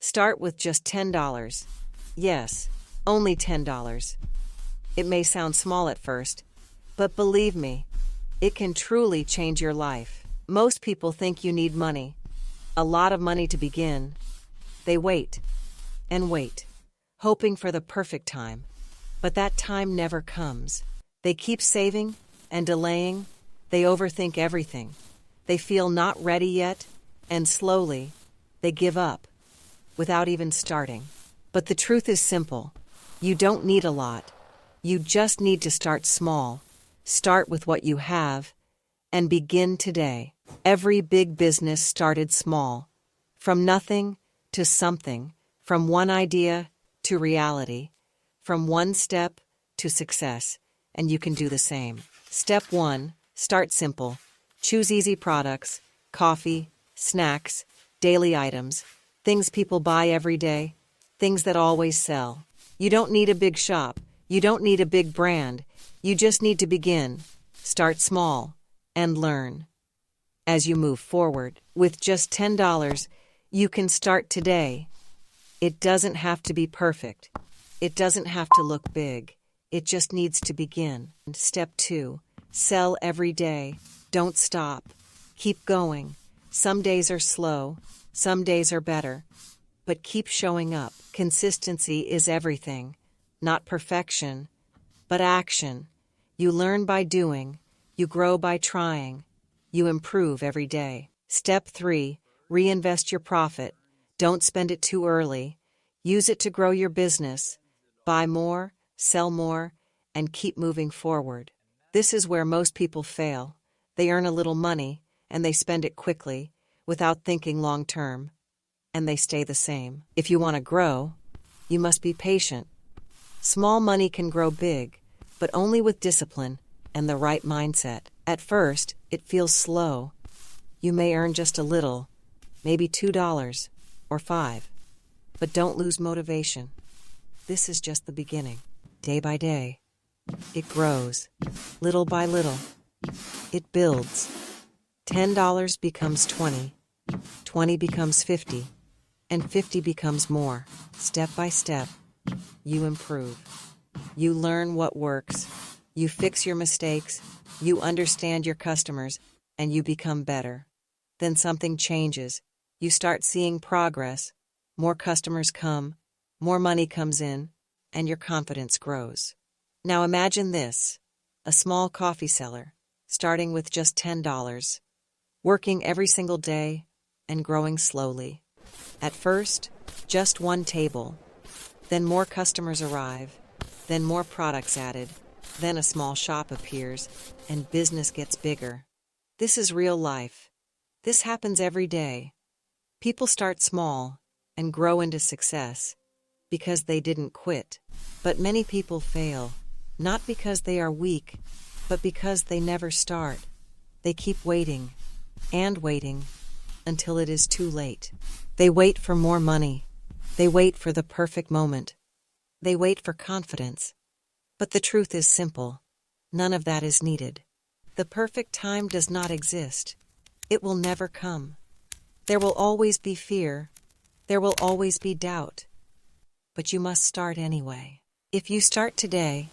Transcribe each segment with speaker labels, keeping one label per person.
Speaker 1: Start with just $10. Yes, only $10. It may sound small at first, but believe me, it can truly change your life. Most people think you need money, a lot of money to begin. They wait and wait, hoping for the perfect time. But that time never comes. They keep saving and delaying. They overthink everything. They feel not ready yet, and slowly, they give up, without even starting. But the truth is simple. You don't need a lot. You just need to start small. Start with what you have, and begin today. Every big business started small. From nothing to something, from one idea to reality, from one step to success, and you can do the same. Step 1, start simple. Choose easy products, coffee, snacks, daily items, things people buy every day, things that always sell. You don't need a big shop. You don't need a big brand. You just need to begin. Start small and learn. As you move forward, with just $10, you can start today. It doesn't have to be perfect. It doesn't have to look big. It just needs to begin. Step 2, sell every day. Don't stop. Keep going. Some days are slow. Some days are better. But keep showing up. Consistency is everything. Not perfection, but action. You learn by doing. You grow by trying. You improve every day. Step 3, reinvest your profit. Don't spend it too early. Use it to grow your business. Buy more, sell more, and keep moving forward. This is where most people fail. They earn a little money, and they spend it quickly, without thinking long term. And they stay the same. If you want to grow, you must be patient. Small money can grow big, but only with discipline and the right mindset. At first, it feels slow. You may earn just a little, maybe $2 or $5, but don't lose motivation. This is just the beginning. Day by day, it grows. Little by little, it builds. $10 becomes 20, 20 becomes 50, and 50 becomes more. Step by step, you improve. You learn what works. You fix your mistakes. You understand your customers, and you become better. Then something changes. You start seeing progress. More customers come, more money comes in, and your confidence grows. Now imagine this, a small coffee seller, starting with just $10, working every single day and growing slowly. At first, just one table. Then more customers arrive. Then more products added. Then a small shop appears, and business gets bigger. This is real life. This happens every day. People start small and grow into success because they didn't quit. But many people fail, not because they are weak, but because they never start. They keep waiting and waiting until it is too late. They wait for more money. They wait for the perfect moment. They wait for confidence. But the truth is simple. None of that is needed. The perfect time does not exist. It will never come. There will always be fear. There will always be doubt. But you must start anyway. If you start today,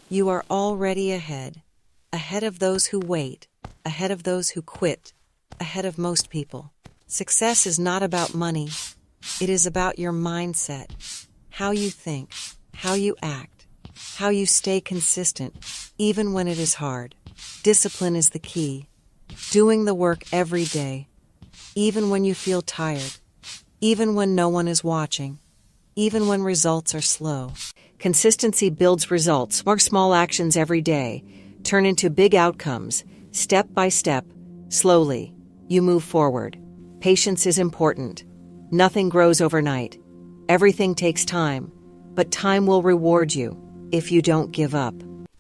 Speaker 1: you are already ahead. Ahead of those who wait. Ahead of those who quit. Ahead of most people. Success is not about money. It is about your mindset. How you think. How you act. How you stay consistent, even when it is hard. Discipline is the key. Doing the work every day, even when you feel tired, even when no one is watching, even when results are slow. Consistency builds results. Small actions every day turn into big outcomes. Step by step, slowly, you move forward. Patience is important. Nothing grows overnight. Everything takes time, but time will reward you if you don't give up.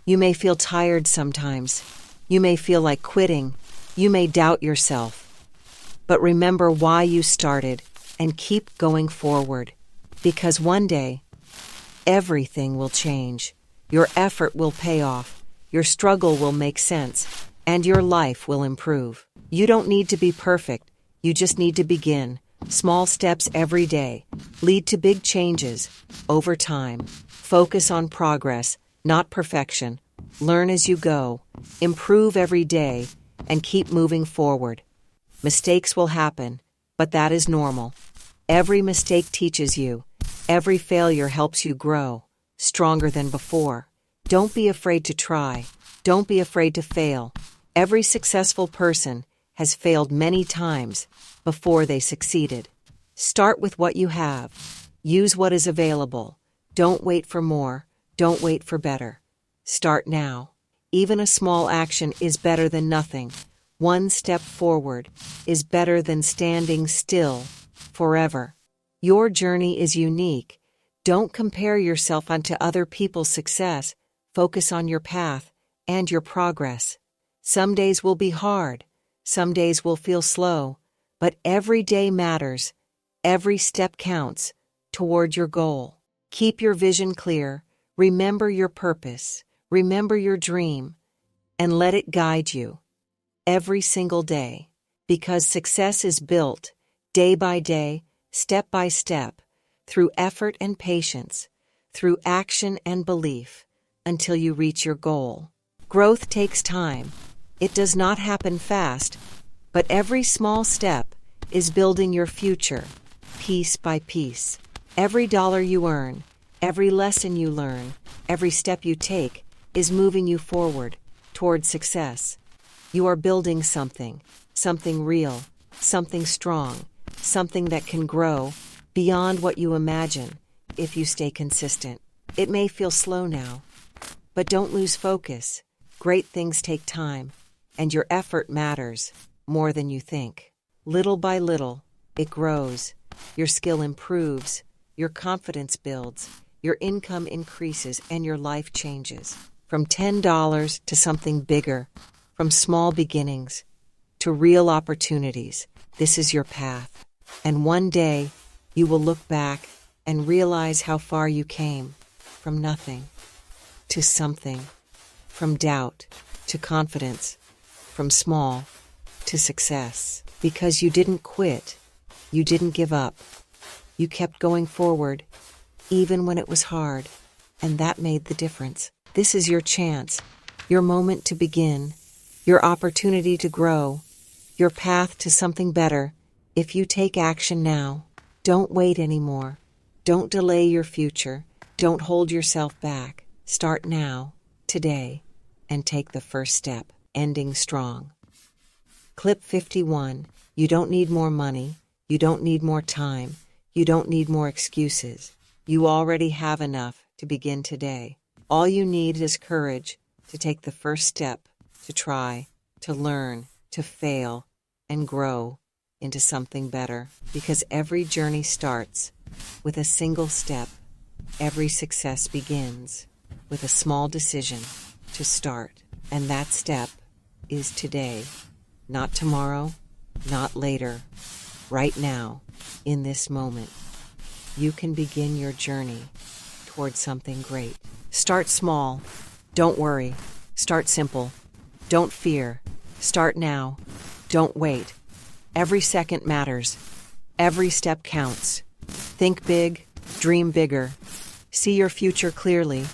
Speaker 1: You may feel tired sometimes. You may feel like quitting. You may doubt yourself. But remember why you started and keep going forward. Because one day, everything will change. Your effort will pay off. Your struggle will make sense. And your life will improve. You don't need to be perfect. You just need to begin. Small steps every day lead to big changes over time. Focus on progress, not perfection. Learn as you go, improve every day, and keep moving forward. Mistakes will happen, but that is normal. Every mistake teaches you. Every failure helps you grow, stronger than before. Don't be afraid to try. Don't be afraid to fail. Every successful person has failed many times before they succeeded. Start with what you have. Use what is available. Don't wait for more. Don't wait for better. Start now. Even a small action is better than nothing. One step forward is better than standing still forever. Your journey is unique. Don't compare yourself unto other people's success. Focus on your path and your progress. Some days will be hard. Some days will feel slow. But every day matters. Every step counts toward your goal. Keep your vision clear. Remember your purpose. Remember your dream. And let it guide you every single day. Because success is built day by day, step by step, through effort and patience, through action and belief, until you reach your goal. Growth takes time. It does not happen fast, but every small step is building your future, piece by piece. Every dollar you earn, every lesson you learn, every step you take is moving you forward toward success. You are building something real, something strong, something that can grow beyond what you imagine if you stay consistent. It may feel slow now, but don't lose focus. Great things take time, and your effort matters more than you think. Little by little, it grows. Your skill improves, your confidence builds, your income increases, and your life changes. From $10 to something bigger, from small beginnings to real opportunities, this is your path. And one day, you will look back and realize how far you came, from nothing to something, from doubt to confidence, from small to success. Because you didn't quit, you didn't give up. You kept going forward, even when it was hard, and that made the difference. This is your chance, your moment to begin, your opportunity to grow, your path to something better. If you take action now, don't wait anymore. Don't delay your future. Don't hold yourself back. Start now, today, and take the first step, ending strong. Clip 51. You don't need more money. You don't need more time. You don't need more excuses. You already have enough to begin today. All you need is courage to take the first step, to try, to learn, to fail, and grow into something better. Because every journey starts with a single step. Every success begins with a small decision to start. And that step is today, not tomorrow, not later, right now, in this moment. You can begin your journey towards something great. Start small. Don't worry. Start simple. Don't fear. Start now. Don't wait. Every second matters. Every step counts. Think big. Dream bigger. See your future clearly.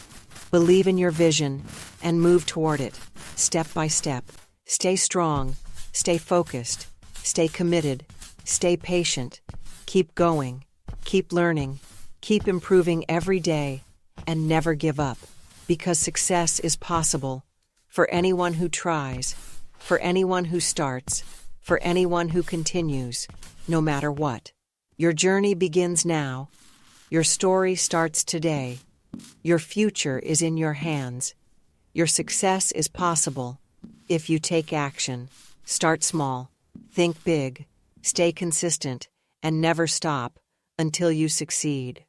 Speaker 1: Believe in your vision and move toward it, step by step. Stay strong. Stay focused. Stay committed. Stay patient. Keep going. Keep learning. Keep improving every day. And never give up. Because success is possible for anyone who tries, for anyone who starts, for anyone who continues, no matter what. Your journey begins now. Your story starts today. Your future is in your hands. Your success is possible if you take action. Start small. Think big. Stay consistent. And never stop until you succeed.